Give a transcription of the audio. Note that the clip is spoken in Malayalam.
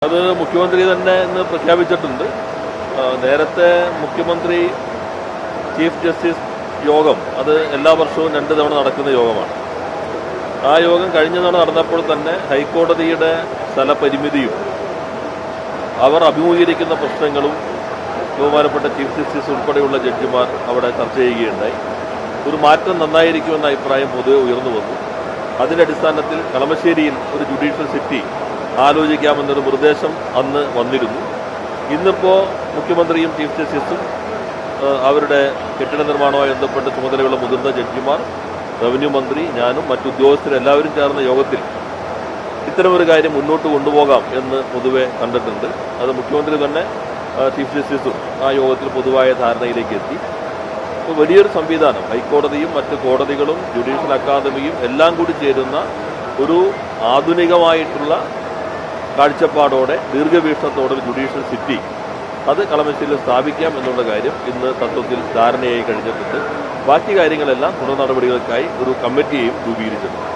അത് മുഖ്യമന്ത്രി തന്നെ ഇന്ന് പ്രഖ്യാപിച്ചിട്ടുണ്ട്. നേരത്തെ മുഖ്യമന്ത്രി ചീഫ് ജസ്റ്റിസ് യോഗം അത് എല്ലാ വർഷവും 2 തവണ നടക്കുന്ന യോഗമാണ്. ആ യോഗം കഴിഞ്ഞ തവണ നടന്നപ്പോൾ തന്നെ ഹൈക്കോടതിയുടെ സ്ഥലപരിമിതിയും അവർ അഭിമുഖീകരിക്കുന്ന പ്രശ്നങ്ങളും ബഹുമാനപ്പെട്ട ചീഫ് ജസ്റ്റിസ് ഉൾപ്പെടെയുള്ള ജഡ്ജിമാർ അവിടെ ചർച്ച ചെയ്യുകയുണ്ടായി. ഒരു മാറ്റം നന്നായിരിക്കുമെന്ന അഭിപ്രായം പൊതുവെ ഉയർന്നു വന്നു. അതിന്റെ അടിസ്ഥാനത്തിൽ കളമശ്ശേരിയിൽ ഒരു ജുഡീഷ്യൽ സിറ്റി ആലോചിക്കാമെന്നൊരു നിർദ്ദേശം അന്ന് വന്നിരുന്നു. ഇന്നിപ്പോൾ മുഖ്യമന്ത്രിയും ചീഫ് ജസ്റ്റിസും അവരുടെ കെട്ടിട നിർമ്മാണവുമായി ബന്ധപ്പെട്ട് ചുമതലയുള്ള മുതിർന്ന ജഡ്ജിമാർ, റവന്യൂ മന്ത്രി, ഞാനും മറ്റു ഉദ്യോഗസ്ഥരെല്ലാവരും ചേർന്ന യോഗത്തിൽ ഇത്തരമൊരു കാര്യം മുന്നോട്ട് കൊണ്ടുപോകാം എന്ന് പൊതുവെ കണ്ടിട്ടുണ്ട്. അത് മുഖ്യമന്ത്രി തന്നെ ചീഫ് ജസ്റ്റിസും ആ യോഗത്തിൽ പൊതുവായ ധാരണയിലേക്ക് എത്തി. അപ്പോൾ വലിയൊരു സംവിധാനം, ഹൈക്കോടതിയും മറ്റ് കോടതികളും ജുഡീഷ്യൽ അക്കാദമിയും എല്ലാം കൂടി ചേരുന്ന ഒരു ആധുനികമായിട്ടുള്ള കാഴ്ചപ്പാടോടെ ദീർഘവീക്ഷണത്തോടെ ഒരു ജുഡീഷ്യൽ സിറ്റി അത് കളമശ്ശേരിയിൽ സ്ഥാപിക്കാം എന്നുള്ള കാര്യം ഇന്ന് തത്വത്തിൽ ധാരണയായി കഴിഞ്ഞിട്ടുണ്ട്. ബാക്കി കാര്യങ്ങളെല്ലാം തുടർ നടപടികൾക്കായി ഒരു കമ്മിറ്റിയെയും രൂപീകരിച്ചിട്ടുണ്ട്.